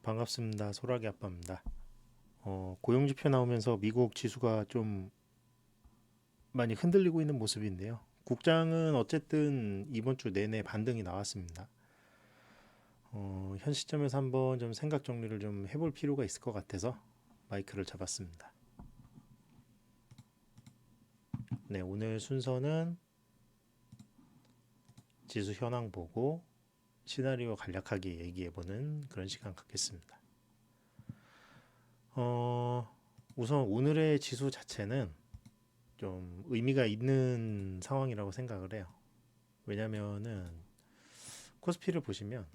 반갑습니다. 소라기 아빠입니다. 고용지표 나오면서 미국 지수가 좀 많이 흔들리고 있는 모습인데요. 국장은 어쨌든 이번 주 내내 반등이 나왔습니다. 현 시점에서 한번 좀 생각 정리를 좀 해볼 필요가 있을 것 같아서 마이크를 잡았습니다. 네, 오늘 순서는 지수 현황 보고 시나리오 간략하게 얘기해보는 그런 시간 갖겠습니다. 우선 오늘의 지수 자체는 좀 의미가 있는 상황이라고 생각을 해요. 왜냐면은 코스피를 보시면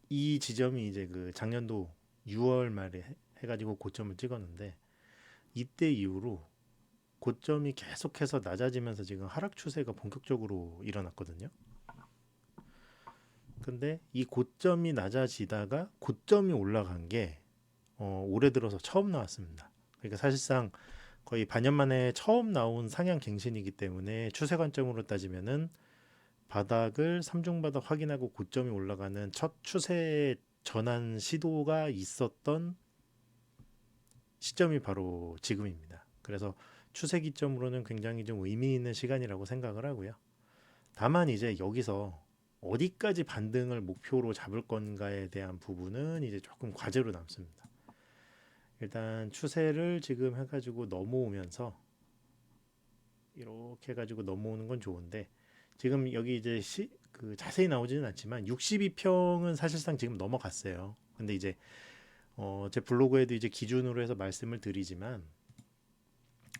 이 지점이 이제 그 작년도 6월 말에 해가지고 고점을 찍었는데 이때 이후로 고점이 계속해서 낮아지면서 지금 하락 추세가 본격적으로 일어났거든요. 근데 이 고점이 낮아지다가 고점이 올라간 게 올해 들어서 처음 나왔습니다. 그러니까 사실상 거의 반년 만에 처음 나온 상향 갱신이기 때문에 추세 관점으로 따지면은 바닥을 삼중바닥 확인하고 고점이 올라가는 첫 추세 전환 시도가 있었던 시점이 바로 지금입니다. 그래서 추세 기점으로는 굉장히 좀 의미 있는 시간이라고 생각을 하고요. 다만 이제 여기서 어디까지 반등을 목표로 잡을 건가에 대한 부분은 이제 조금 과제로 남습니다. 일단 추세를 지금 해가지고 넘어오면서 이렇게 해가지고 넘어오는 건 좋은데 지금 여기 이제 그 자세히 나오지는 않지만 62평은 사실상 지금 넘어갔어요. 근데 이제 제 블로그에도 이제 기준으로 해서 말씀을 드리지만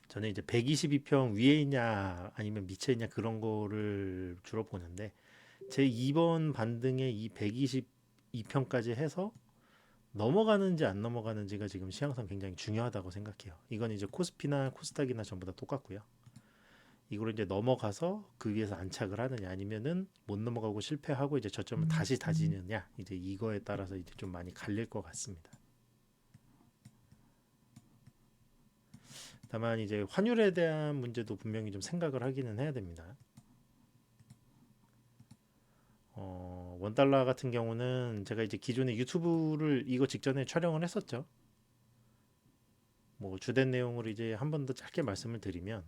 저는 이제 122평 위에 있냐 아니면 밑에 있냐 그런 거를 주로 보는데 제 2번 반등에 이 122평까지 해서 넘어가는지 안 넘어가는지가 지금 시황상 굉장히 중요하다고 생각해요. 이건 이제 코스피나 코스닥이나 전부 다 똑같고요. 이걸 이제 넘어가서 그 위에서 안착을 하느냐 아니면은 못 넘어가고 실패하고 이제 저점을 다시 다지느냐 이제 이거에 따라서 이제 좀 많이 갈릴 것 같습니다. 다만 이제 환율에 대한 문제도 분명히 좀 생각을 하기는 해야 됩니다. 원달러 같은 경우는 제가 이제 기존에 유튜브를 이거 직전에 촬영을 했었죠. 뭐 주된 내용으로 이제 한 번 더 짧게 말씀을 드리면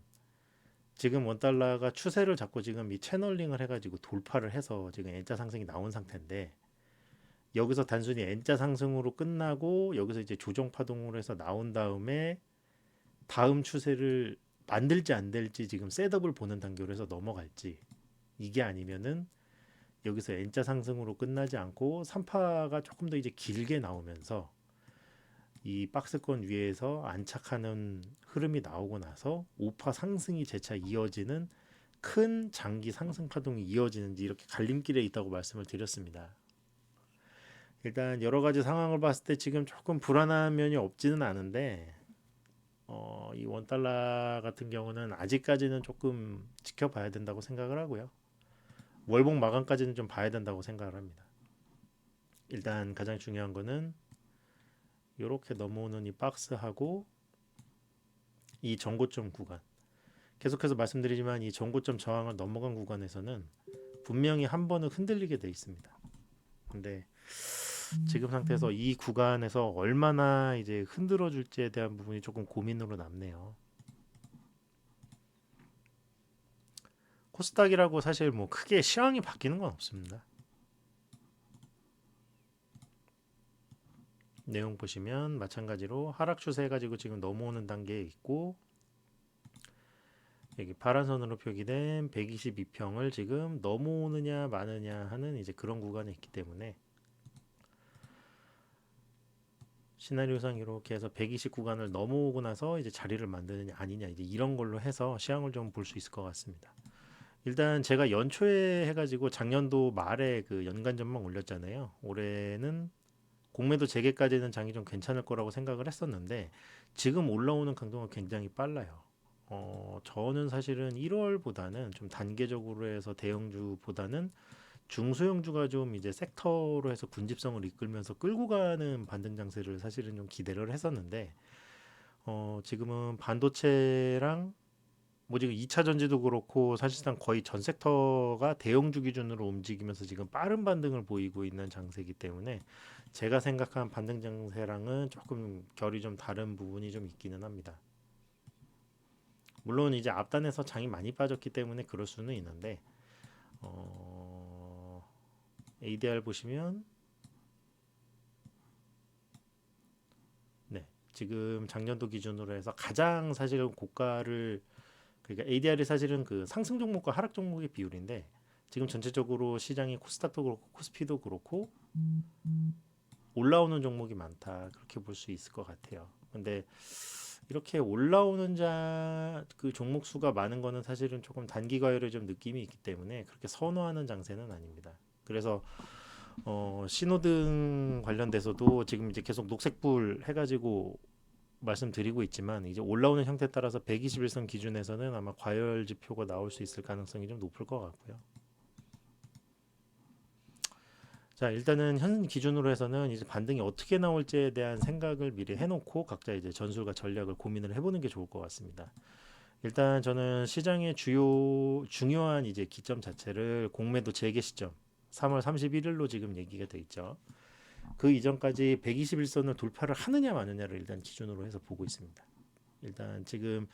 지금 원달러가 추세를 잡고 지금 이 채널링을 해가지고 돌파를 해서 지금 N자 상승이 나온 상태인데 여기서 단순히 N자 상승으로 끝나고 여기서 이제 조정 파동으로 해서 나온 다음에 다음 추세를 만들지 안 될지 지금 셋업을 보는 단계로 해서 넘어갈지 이게 아니면은 여기서 N자 상승으로 끝나지 않고 3파가 조금 더 이제 길게 나오면서 이 박스권 위에서 안착하는 흐름이 나오고 나서 5파 상승이 재차 이어지는 큰 장기 상승 파동이 이어지는지 이렇게 갈림길에 있다고 말씀을 드렸습니다. 일단 여러 가지 상황을 봤을 때 지금 조금 불안한 면이 없지는 않은데 이 원달러 같은 경우는 아직까지는 조금 지켜봐야 된다고 생각을 하고요. 월봉 마감까지는 좀 봐야 된다고 생각을 합니다. 일단 가장 중요한 거는 이렇게 넘어오는 이 박스하고 이 전고점 구간 계속해서 말씀드리지만 이 전고점 저항을 넘어간 구간에서는 분명히 한 번은 흔들리게 돼 있습니다. 근데 지금 상태에서 이 구간에서 얼마나 이제 흔들어 줄지에 대한 부분이 조금 고민으로 남네요. 코스닥이라고 사실 뭐 크게 시황이 바뀌는 건 없습니다. 내용 보시면 마찬가지로 하락 추세 해가지고 지금 넘어오는 단계에 있고 여기 파란 선으로 표기된 122평을 지금 넘어오느냐 마느냐 하는 이제 그런 구간에 있기 때문에 시나리오상 이렇게 해서 120 구간을 넘어오고 나서 이제 자리를 만드느냐 아니냐 이제 이런 걸로 해서 시황을 좀 볼 수 있을 것 같습니다. 일단 제가 연초에 해가지고 작년도 말에 그 연간 전망 올렸잖아요. 올해는 공매도 재개까지는 장이 좀 괜찮을 거라고 생각을 했었는데 지금 올라오는 강도가 굉장히 빨라요. 저는 사실은 1월보다는 좀 단계적으로 해서 대형주보다는 중소형주가 좀 이제 섹터로 해서 군집성을 이끌면서 끌고 가는 반등 장세를 사실은 좀 기대를 했었는데 지금은 반도체랑 뭐 지금 2차 전지도 그렇고 사실상 거의 전 섹터가 대형주 기준으로 움직이면서 지금 빠른 반등을 보이고 있는 장세이기 때문에 제가 생각한 반등 장세랑은 조금 결이 좀 다른 부분이 좀 있기는 합니다. 물론 이제 앞단에서 장이 많이 빠졌기 때문에 그럴 수는 있는데 ADR 보시면 네, 지금 작년도 기준으로 해서 가장 사실은 고가를 그러니까 ADR이 사실은 그 상승 종목과 하락 종목의 비율인데 지금 전체적으로 시장이 코스닥도 그렇고 코스피도 그렇고 올라오는 종목이 많다 그렇게 볼 수 있을 것 같아요. 근데 이렇게 올라오는 그 종목 수가 많은 거는 사실은 조금 단기 과열의 좀 느낌이 있기 때문에 그렇게 선호하는 장세는 아닙니다. 그래서 신호등 관련돼서도 지금 이제 계속 녹색불 해가지고 말씀드리고 있지만 이제 올라오는 형태에 따라서 121선 기준에서는 아마 과열 지표가 나올 수 있을 가능성이 좀 높을 것 같고요. 자, 일단은 현 기준으로 해서는 이제 반등이 어떻게 나올지에 대한 생각을 미리 해놓고 각자 이제 전술과 전략을 고민을 해보는 게 좋을 것 같습니다. 일단 저는 시장의 중요한 이제 기점 자체를 공매도 재개 시점 3월 31일로 지금 얘기가 돼 있죠. 그 이전까지 121선을 돌파를 하느냐 마느냐를 일단 기준으로 해서 보고 있습니다. 일단 지금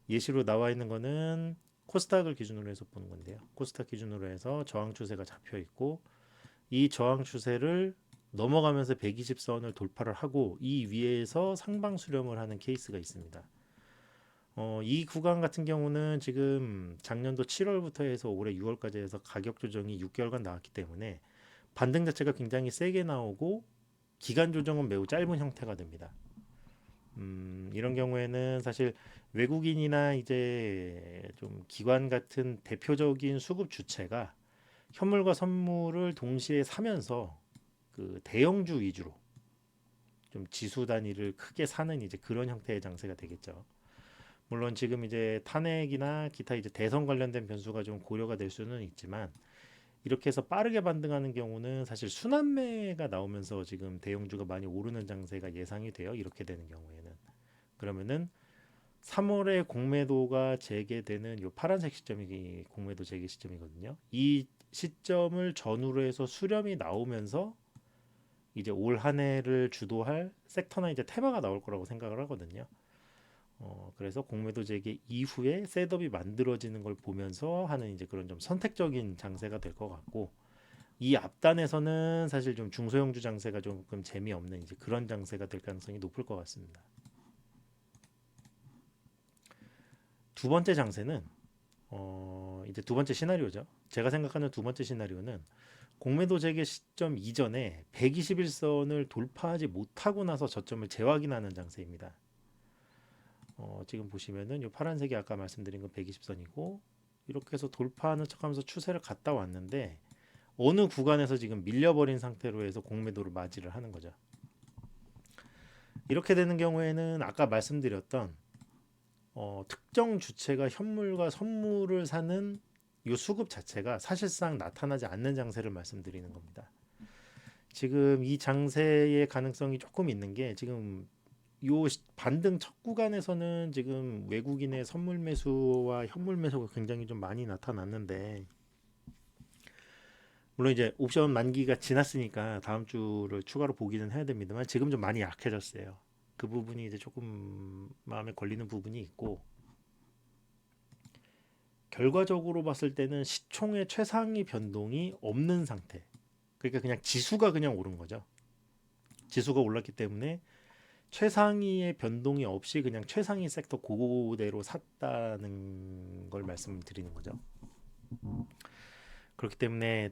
예시로 나와 있는 거는 코스닥을 기준으로 해서 보는 건데요. 코스닥 기준으로 해서 저항 추세가 잡혀 있고 이 저항 추세를 넘어가면서 120선을 돌파를 하고 이 위에서 상방 수렴을 하는 케이스가 있습니다. 이 구간 같은 경우는 지금 작년도 7월부터 해서 올해 6월까지 해서 가격 조정이 6개월간 나왔기 때문에 반등 자체가 굉장히 세게 나오고 기간 조정은 매우 짧은 형태가 됩니다. 이런 경우에는 사실 외국인이나 이제 좀 기관 같은 대표적인 수급 주체가 현물과 선물을 동시에 사면서 그 대형주 위주로 좀 지수 단위를 크게 사는 이제 그런 형태의 장세가 되겠죠. 물론 지금 이제 탄핵이나 기타 이제 대선 관련된 변수가 좀 고려가 될 수는 있지만 이렇게 해서 빠르게 반등하는 경우는 사실 순환매가 나오면서 지금 대형주가 많이 오르는 장세가 예상이 돼요. 이렇게 되는 경우에는 그러면은 3월에 공매도가 재개되는 요 파란색 시점이 공매도 재개 시점이거든요. 이 시점을 전후로 해서 수렴이 나오면서 이제 올 한 해를 주도할 섹터나 이제 테마가 나올 거라고 생각을 하거든요. 그래서 공매도 재개 이후에 셋업이 만들어지는 걸 보면서 하는 이제 그런 좀 선택적인 장세가 될 것 같고 이 앞단에서는 사실 좀 중소형주 장세가 조금 재미없는 이제 그런 장세가 될 가능성이 높을 것 같습니다. 두 번째 장세는 이제 두 번째 시나리오죠. 제가 생각하는 두 번째 시나리오는 공매도 재개 시점 이전에 121선을 돌파하지 못하고 나서 저점을 재확인하는 장세입니다. 지금 보시면은 이 파란색이 아까 말씀드린 건 120선이고 이렇게 해서 돌파하는 척하면서 추세를 갔다 왔는데 어느 구간에서 지금 밀려버린 상태로 해서 공매도를 맞이를 하는 거죠. 이렇게 되는 경우에는 아까 말씀드렸던 특정 주체가 현물과 선물을 사는 이 수급 자체가 사실상 나타나지 않는 장세를 말씀드리는 겁니다. 지금 이 장세의 가능성이 조금 있는 게 지금 요 반등 첫 구간에서는 지금 외국인의 선물 매수와 현물 매수가 굉장히 좀 많이 나타났는데 물론 이제 옵션 만기가 지났으니까 다음 주를 추가로 보기는 해야 됩니다만 지금 좀 많이 약해졌어요. 그 부분이 이제 조금 마음에 걸리는 부분이 있고 결과적으로 봤을 때는 시총의 최상위 변동이 없는 상태. 그러니까 그냥 지수가 그냥 오른 거죠. 지수가 올랐기 때문에 최상위의 변동이 없이 그냥 최상위 섹터 그대로 샀다는 걸 말씀드리는 거죠. 그렇기 때문에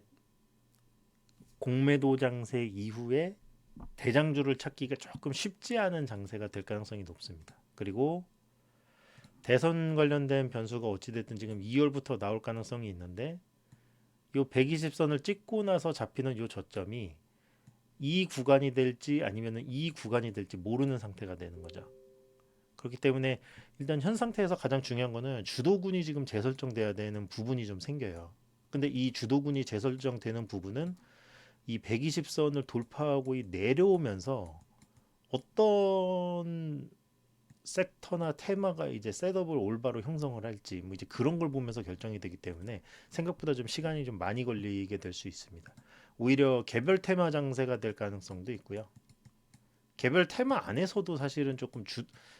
공매도 장세 이후에 대장주를 찾기가 조금 쉽지 않은 장세가 될 가능성이 높습니다. 그리고 대선 관련된 변수가 어찌됐든 지금 2월부터 나올 가능성이 있는데 요 120선을 찍고 나서 잡히는 요 저점이 이 구간이 될지 아니면 이 구간이 될지 모르는 상태가 되는 거죠. 그렇기 때문에 일단 현 상태에서 가장 중요한 거는 주도군이 지금 재설정돼야 되는 부분이 좀 생겨요. 근데 이 주도군이 재설정되는 부분은 이 120선을 돌파하고 내려오면서 어떤 섹터나 테마가 이제 셋업을 올바로 형성을 할지 뭐 이제 그런 걸 보면서 결정이 되기 때문에 생각보다 좀 시간이 좀 많이 걸리게 될 수 있습니다. 오히려 개별 테마 장세가 될 가능성도 있고요. 개별 테마 안에서도 사실은 조금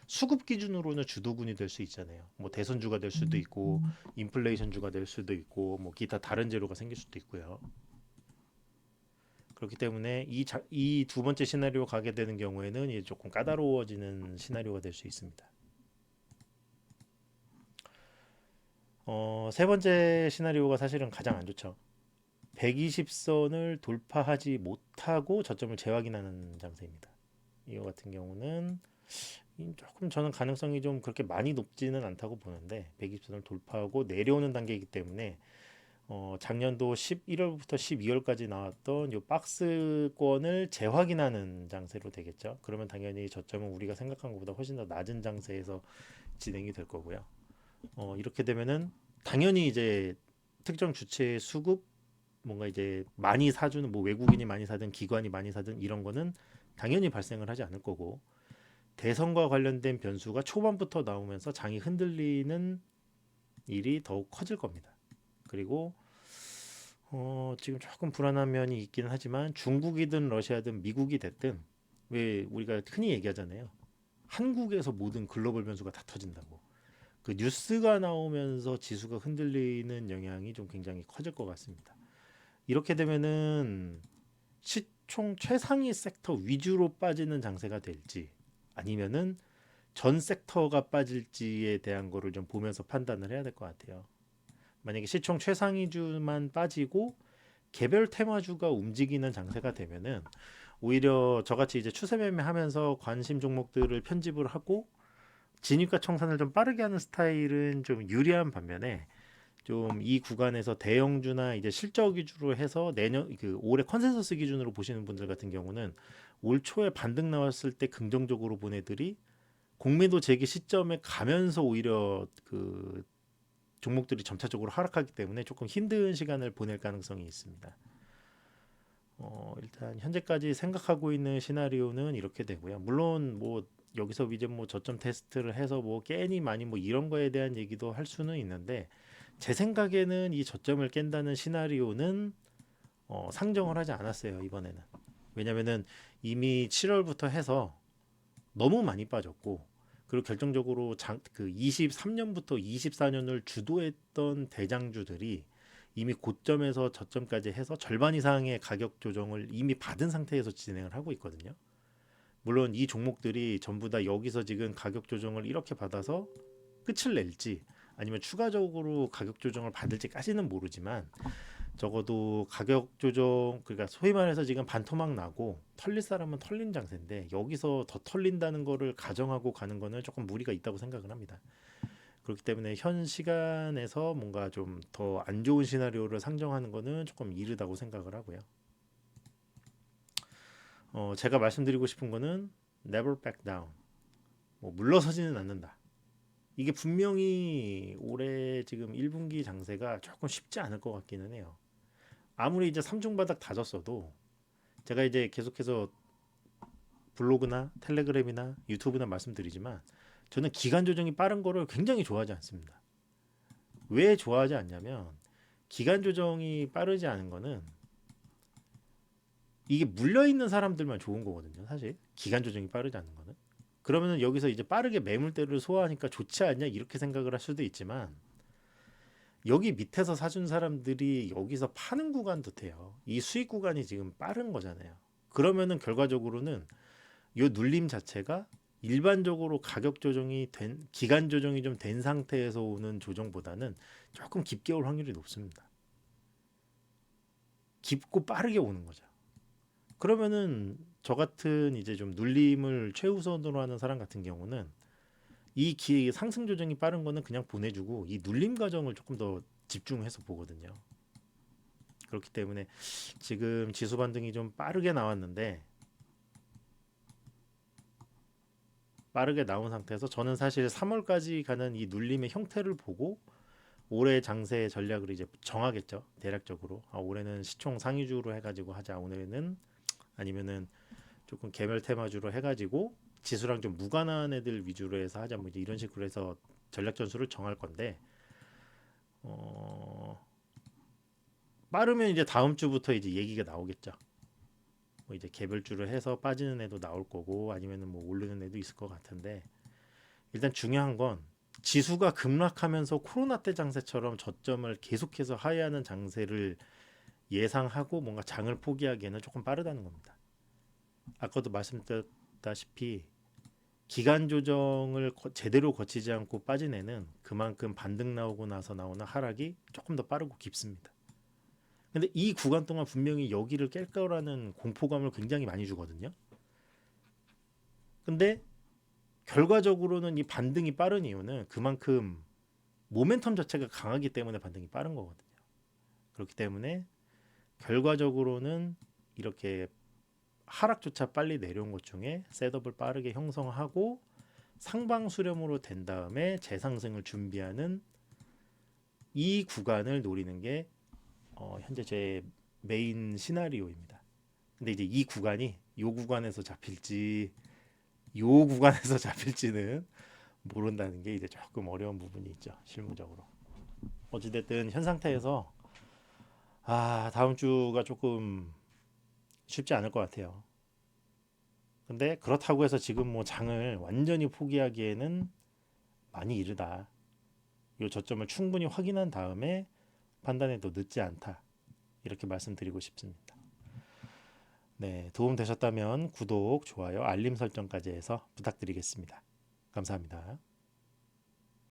수급 기준으로는 주도군이 될 수 있잖아요. 뭐 대선주가 될 수도 있고 인플레이션주가 될 수도 있고 뭐 기타 다른 재료가 생길 수도 있고요. 그렇기 때문에 이 두 번째 시나리오 가게 되는 경우에는 이제 조금 까다로워지는 시나리오가 될 수 있습니다. 세 번째 시나리오가 사실은 가장 안 좋죠. 120선을 돌파하지 못하고 저점을 재확인하는 장세입니다. 이거 같은 경우는 조금 저는 가능성이 좀 그렇게 많이 높지는 않다고 보는데 120선을 돌파하고 내려오는 단계이기 때문에 작년도 11월부터 12월까지 나왔던 이 박스권을 재확인하는 장세로 되겠죠. 그러면 당연히 저점은 우리가 생각한 것보다 훨씬 더 낮은 장세에서 진행이 될 거고요. 이렇게 되면은 당연히 이제 특정 주체의 수급 뭔가 이제 많이 사주는 뭐 외국인이 많이 사든 기관이 많이 사든 이런 거는 당연히 발생을 하지 않을 거고 대선과 관련된 변수가 초반부터 나오면서 장이 흔들리는 일이 더욱 커질 겁니다. 그리고 지금 조금 불안한 면이 있기는 하지만 중국이든 러시아든 미국이 됐든 왜 우리가 흔히 얘기하잖아요. 한국에서 모든 글로벌 변수가 다 터진다고. 그 뉴스가 나오면서 지수가 흔들리는 영향이 좀 굉장히 커질 것 같습니다. 이렇게 되면은 시총 최상위 섹터 위주로 빠지는 장세가 될지 아니면은 전 섹터가 빠질지에 대한 거를 좀 보면서 판단을 해야 될 것 같아요. 만약에 시총 최상위주만 빠지고 개별 테마주가 움직이는 장세가 되면은 오히려 저같이 이제 추세 매매하면서 관심 종목들을 편집을 하고 진입과 청산을 좀 빠르게 하는 스타일은 좀 유리한 반면에 좀 이 구간에서 대형주나 이제 실적 위주로 해서 내년 그 올해 컨센서스 기준으로 보시는 분들 같은 경우는 올 초에 반등 나왔을 때 긍정적으로 본 애들이 공매도 재개 시점에 가면서 오히려 그 종목들이 점차적으로 하락하기 때문에 조금 힘든 시간을 보낼 가능성이 있습니다. 일단 현재까지 생각하고 있는 시나리오는 이렇게 되고요. 물론 뭐 여기서 이제 뭐 저점 테스트를 해서 뭐 깨니 많이 뭐 이런 거에 대한 얘기도 할 수는 있는데 제 생각에는 이 저점을 깬다는 시나리오는 상정을 하지 않았어요 이번에는. 왜냐면은 이미 7월부터 해서 너무 많이 빠졌고 그리고 결정적으로 그 23년부터 24년을 주도했던 대장주들이 이미 고점에서 저점까지 해서 절반 이상의 가격 조정을 이미 받은 상태에서 진행을 하고 있거든요. 물론 이 종목들이 전부 다 여기서 지금 가격 조정을 이렇게 받아서 끝을 낼지 아니면 추가적으로 가격 조정을 받을지까지는 모르지만 적어도 가격 조정 그러니까 소위 말해서 지금 반토막 나고 털릴 사람은 털린 장세인데 여기서 더 털린다는 거를 가정하고 가는 거는 조금 무리가 있다고 생각을 합니다. 그렇기 때문에 현 시간에서 뭔가 좀 더 안 좋은 시나리오를 상정하는 거는 조금 이르다고 생각을 하고요. 제가 말씀드리고 싶은 거는 never back down. 뭐 물러서지는 않는다. 이게 분명히 올해 지금 1분기 장세가 조금 쉽지 않을 것 같기는 해요. 아무리 이제 삼중바닥 다졌어도 제가 이제 계속해서 블로그나 텔레그램이나 유튜브나 말씀드리지만 저는 기간 조정이 빠른 거를 굉장히 좋아하지 않습니다. 왜 좋아하지 않냐면 기간 조정이 빠르지 않은 거는 이게 물려 있는 사람들만 좋은 거거든요. 사실 기간 조정이 빠르지 않은 거는. 그러면은 여기서 이제 빠르게 매물대를 소화하니까 좋지 않냐 이렇게 생각을 할 수도 있지만 여기 밑에서 사준 사람들이 여기서 파는 구간도 돼요. 이 수익 구간이 지금 빠른 거잖아요. 그러면은 결과적으로는 이 눌림 자체가 일반적으로 가격 조정이 된 기간 조정이 좀 된 상태에서 오는 조정보다는 조금 깊게 올 확률이 높습니다. 깊고 빠르게 오는 거죠. 그러면은 저 같은 이제 좀 눌림을 최우선으로 하는 사람 같은 경우는 이 상승 조정이 빠른 거는 그냥 보내주고 이 눌림 과정을 조금 더 집중해서 보거든요. 그렇기 때문에 지금 지수 반등이 좀 빠르게 나왔는데 빠르게 나온 상태에서 저는 사실 3월까지 가는 이 눌림의 형태를 보고 올해 장세 전략을 이제 정하겠죠. 대략적으로 올해는 시총 상위주로 해가지고 하자. 오늘은 아니면은 조금 개별 테마주로 해가지고 지수랑 좀 무관한 애들 위주로 해서 하자 뭐 이제 이런 식으로 해서 전략 전술을 정할 건데 어, 빠르면 이제 다음 주부터 이제 얘기가 나오겠죠. 뭐 이제 개별주를 해서 빠지는 애도 나올 거고 아니면은 뭐 오르는 애도 있을 것 같은데 일단 중요한 건 지수가 급락하면서 코로나 때 장세처럼 저점을 계속해서 하회하는 장세를 예상하고 뭔가 장을 포기하기에는 조금 빠르다는 겁니다. 아까도 말씀드렸다시피 기간 조정을 제대로 거치지 않고 빠진 애는 그만큼 반등 나오고 나서 나오는 하락이 조금 더 빠르고 깊습니다. 근데 이 구간 동안 분명히 여기를 깰 거라는 공포감을 굉장히 많이 주거든요. 근데 결과적으로는 이 반등이 빠른 이유는 그만큼 모멘텀 자체가 강하기 때문에 반등이 빠른 거거든요. 그렇기 때문에 결과적으로는 이렇게 하락조차 빨리 내려온 것 중에 셋업을 빠르게 형성하고 상방 수렴으로 된 다음에 재상승을 준비하는 이 구간을 노리는 게 현재 제 메인 시나리오입니다. 근데 이제 이 구간이 요 구간에서 잡힐지 요 구간에서 잡힐지는 모른다는 게 이제 조금 어려운 부분이 있죠. 실무적으로. 어찌됐든 현 상태에서 다음 주가 조금 쉽지 않을 것 같아요. 근데 그렇다고 해서 지금 뭐 장을 완전히 포기하기에는 많이 이르다. 이 저점을 충분히 확인한 다음에 판단해도 늦지 않다. 이렇게 말씀드리고 싶습니다. 네, 도움 되셨다면 구독, 좋아요, 알림 설정까지 해서 부탁드리겠습니다. 감사합니다.